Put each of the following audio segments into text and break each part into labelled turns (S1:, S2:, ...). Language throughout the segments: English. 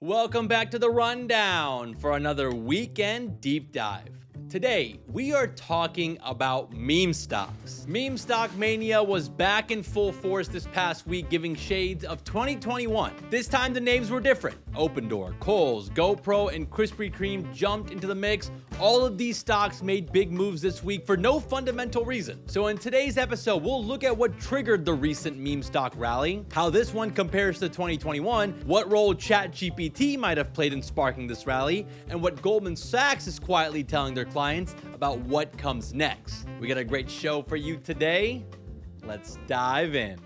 S1: Welcome back to the Rundown for another weekend deep dive. Today, we are talking about meme stocks. Meme stock mania was back in full force this past week, giving shades of 2021. This time, the names were different. OpenDoor, Kohl's, GoPro, and Krispy Kreme jumped into the mix. All of these stocks made big moves this week for no fundamental reason. So in today's episode, we'll look at what triggered the recent meme stock rally, how this one compares to 2021, what role ChatGPT might have played in sparking this rally, and what Goldman Sachs is quietly telling their clients about what comes next. We got a great show for you today. Let's dive in.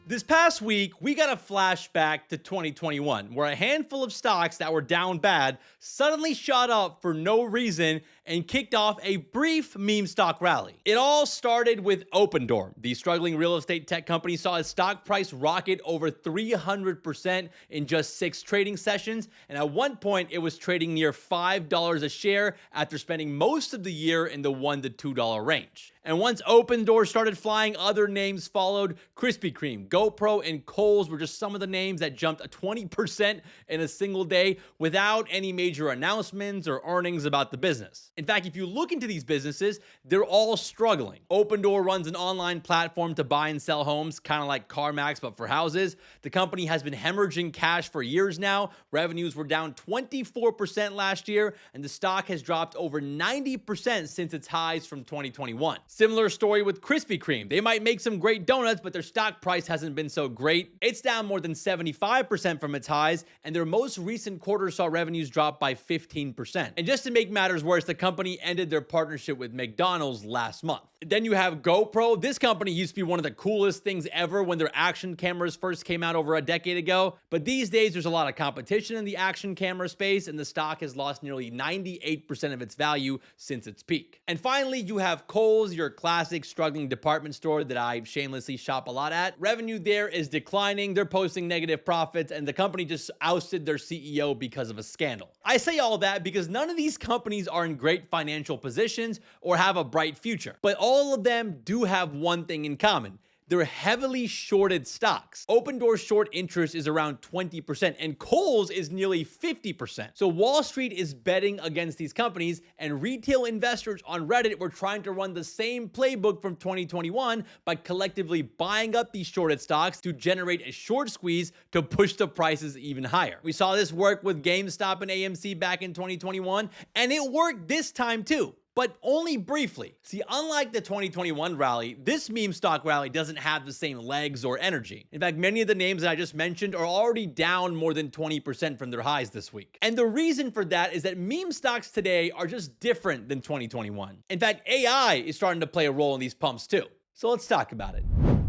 S1: This past week, we got a flashback to 2021, where a handful of stocks that were down bad suddenly shot up for no reason and kicked off a brief meme stock rally. It all started with OpenDoor. The struggling real estate tech company saw its stock price rocket over 300% in just 6 trading sessions, and at one point, it was trading near $5 a share after spending most of the year in the $1 to $2 range. And once OpenDoor started flying, other names followed. Krispy Kreme, GoPro, and Kohl's were just some of the names that jumped 20% in a single day without any major announcements or earnings about the business. In fact, if you look into these businesses, they're all struggling. OpenDoor runs an online platform to buy and sell homes, kind of like CarMax, but for houses. The company has been hemorrhaging cash for years now. Revenues were down 24% last year, and the stock has dropped over 90% since its highs from 2021. Similar story with Krispy Kreme. They might make some great donuts, but their stock price hasn't been so great. It's down more than 75% from its highs, and their most recent quarter saw revenues drop by 15%. And just to make matters worse, the company ended their partnership with McDonald's last month. Then you have GoPro. This company used to be one of the coolest things ever when their action cameras first came out over a decade ago. But these days, there's a lot of competition in the action camera space, and the stock has lost nearly 98% of its value since its peak. And finally, you have Kohl's, your classic struggling department store that I shamelessly shop a lot at. Revenue there is declining. They're posting negative profits, and the company just ousted their CEO because of a scandal. I say all that because none of these companies are in great financial positions or have a bright future. But all of them do have one thing in common. They're heavily shorted stocks. OpenDoor's short interest is around 20%, and Kohl's is nearly 50%. So Wall Street is betting against these companies, and retail investors on Reddit were trying to run the same playbook from 2021 by collectively buying up these shorted stocks to generate a short squeeze to push the prices even higher. We saw this work with GameStop and AMC back in 2021, and it worked this time too. But only briefly. See, unlike the 2021 rally, this meme stock rally doesn't have the same legs or energy. In fact, many of the names that I just mentioned are already down more than 20% from their highs this week. And the reason for that is that meme stocks today are just different than 2021. In fact, AI is starting to play a role in these pumps too. So let's talk about it.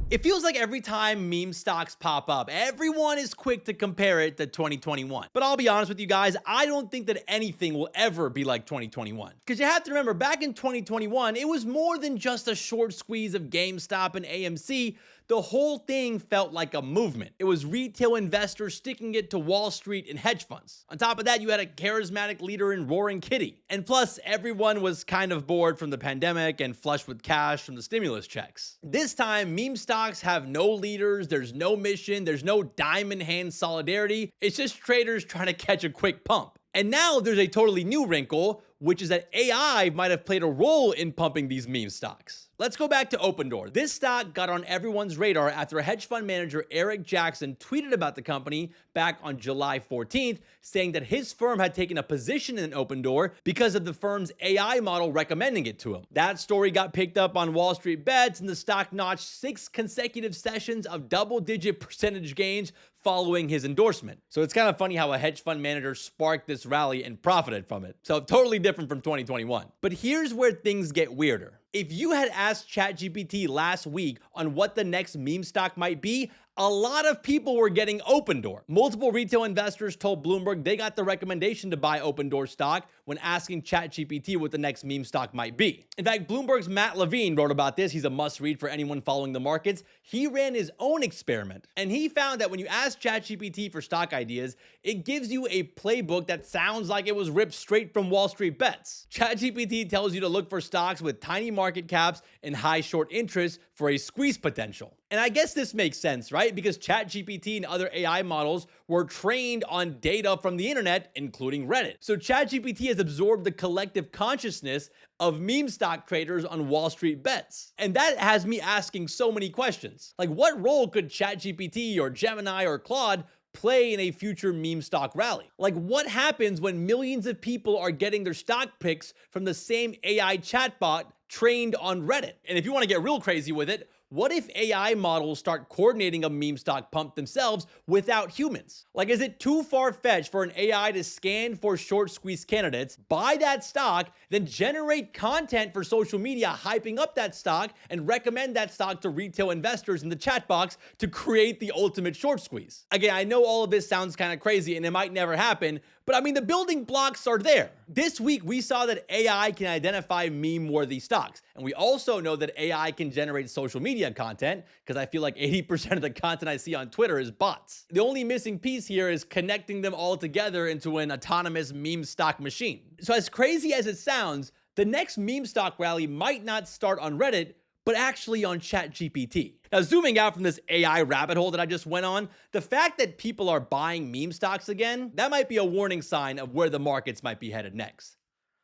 S1: It feels like every time meme stocks pop up, everyone is quick to compare it to 2021. But I'll be honest with you guys, I don't think that anything will ever be like 2021. Because you have to remember, back in 2021, it was more than just a short squeeze of GameStop and AMC. The whole thing felt like a movement. It was retail investors sticking it to Wall Street and hedge funds. On top of that, you had a charismatic leader in Roaring Kitty. And plus, everyone was kind of bored from the pandemic and flush with cash from the stimulus checks. This time, meme stocks have no leaders, there's no mission, there's no diamond hand solidarity. It's just traders trying to catch a quick pump. And now there's a totally new wrinkle, which is that AI might have played a role in pumping these meme stocks. Let's go back to OpenDoor. This stock got on everyone's radar after a hedge fund manager, Eric Jackson, tweeted about the company back on July 14th, saying that his firm had taken a position in OpenDoor because of the firm's AI model recommending it to him. That story got picked up on Wall Street Bets, and the stock notched 6 consecutive sessions of double-digit percentage gains following his endorsement. So it's kind of funny how a hedge fund manager sparked this rally and profited from it. So totally different from 2021. But here's where things get weirder. If you had asked ChatGPT last week on what the next meme stock might be, a lot of people were getting OpenDoor. Multiple retail investors told Bloomberg they got the recommendation to buy OpenDoor stock when asking ChatGPT what the next meme stock might be. In fact, Bloomberg's Matt Levine wrote about this. He's a must-read for anyone following the markets. He ran his own experiment, and he found that when you ask ChatGPT for stock ideas, it gives you a playbook that sounds like it was ripped straight from Wall Street Bets. ChatGPT tells you to look for stocks with tiny market caps and high short interest for a squeeze potential. And I guess this makes sense, right? Because ChatGPT and other AI models were trained on data from the internet, including Reddit. So ChatGPT has absorbed the collective consciousness of meme stock traders on Wall Street bets. And that has me asking so many questions. Like, what role could ChatGPT or Gemini or Claude play in a future meme stock rally? Like, what happens when millions of people are getting their stock picks from the same AI chatbot trained on Reddit? And if you want to get real crazy with it, what if AI models start coordinating a meme stock pump themselves without humans? Like, is it too far-fetched for an AI to scan for short squeeze candidates, buy that stock, then generate content for social media hyping up that stock and recommend that stock to retail investors in the chat box to create the ultimate short squeeze? Again, I know all of this sounds kind of crazy and it might never happen, but I mean, the building blocks are there. This week, we saw that AI can identify meme-worthy stocks. And we also know that AI can generate social media content, because I feel like 80% of the content I see on Twitter is bots. The only missing piece here is connecting them all together into an autonomous meme stock machine. So as crazy as it sounds, the next meme stock rally might not start on Reddit, but actually on ChatGPT. Now, zooming out from this AI rabbit hole that I just went on, the fact that people are buying meme stocks again, that might be a warning sign of where the markets might be headed next.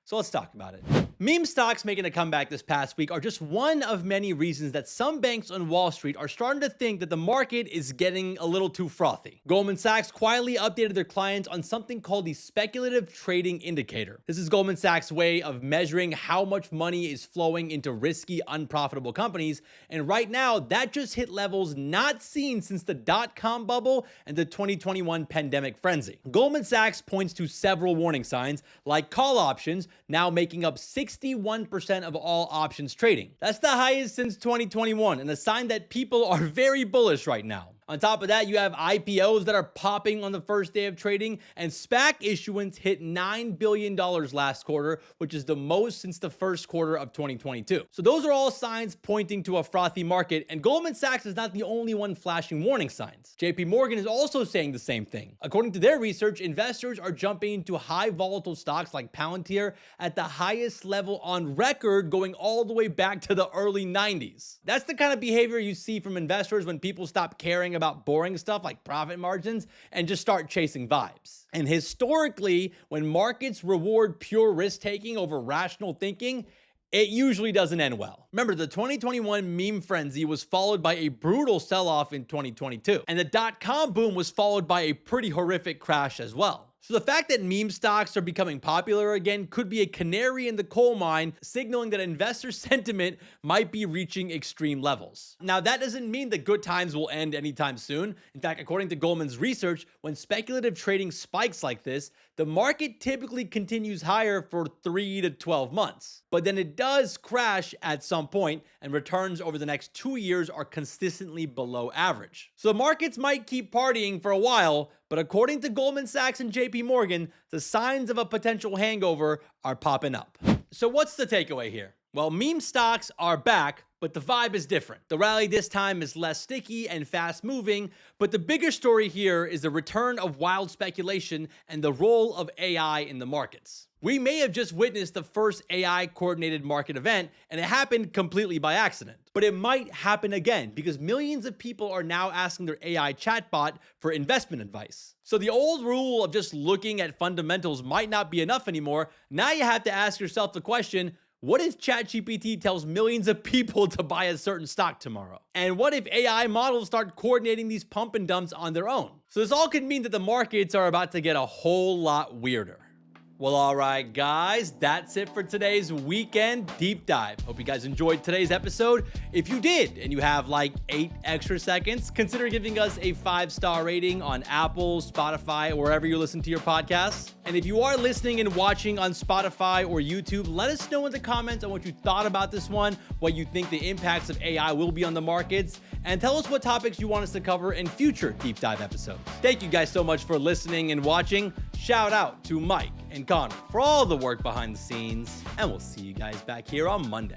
S1: So let's talk about it. Meme stocks making a comeback this past week are just one of many reasons that some banks on Wall Street are starting to think that the market is getting a little too frothy. Goldman Sachs quietly updated their clients on something called the speculative trading indicator. This is Goldman Sachs' way of measuring how much money is flowing into risky, unprofitable companies. And right now, that just hit levels not seen since the dot-com bubble and the 2021 pandemic frenzy. Goldman Sachs points to several warning signs, like call options now making up 61% of all options trading. That's the highest since 2021, and a sign that people are very bullish right now. On top of that, you have IPOs that are popping on the first day of trading, and SPAC issuance hit $9 billion last quarter, which is the most since the first quarter of 2022. So those are all signs pointing to a frothy market, and Goldman Sachs is not the only one flashing warning signs. JP Morgan is also saying the same thing. According to their research, investors are jumping into high volatile stocks like Palantir at the highest level on record, going all the way back to the early 90s. That's the kind of behavior you see from investors when people stop caring about boring stuff like profit margins and just start chasing vibes. And historically, when markets reward pure risk-taking over rational thinking, it usually doesn't end well. Remember, the 2021 meme frenzy was followed by a brutal sell-off in 2022. And the dot-com boom was followed by a pretty horrific crash as well. So the fact that meme stocks are becoming popular again could be a canary in the coal mine, signaling that investor sentiment might be reaching extreme levels. Now, that doesn't mean that good times will end anytime soon. In fact, according to Goldman's research, when speculative trading spikes like this, the market typically continues higher for 3 to 12 months. But then it does crash at some point, and returns over the next 2 years are consistently below average. So the markets might keep partying for a while, but according to Goldman Sachs and JP Morgan, the signs of a potential hangover are popping up. So what's the takeaway here? Well, meme stocks are back, but the vibe is different. The rally this time is less sticky and fast moving, but the bigger story here is the return of wild speculation and the role of AI in the markets. We may have just witnessed the first AI-coordinated market event, and it happened completely by accident. But it might happen again, because millions of people are now asking their AI chatbot for investment advice. So the old rule of just looking at fundamentals might not be enough anymore. Now you have to ask yourself the question, what if ChatGPT tells millions of people to buy a certain stock tomorrow? And what if AI models start coordinating these pump and dumps on their own? So this all could mean that the markets are about to get a whole lot weirder. Well, all right, guys, that's it for today's weekend deep dive. Hope you guys enjoyed today's episode. If you did, and you have like 8 extra seconds, consider giving us a 5-star rating on Apple, Spotify, or wherever you listen to your podcasts. And if you are listening and watching on Spotify or YouTube, let us know in the comments on what you thought about this one, what you think the impacts of AI will be on the markets, and tell us what topics you want us to cover in future deep dive episodes. Thank you guys so much for listening and watching. Shout out to Mike and Connor for all the work behind the scenes, and we'll see you guys back here on Monday.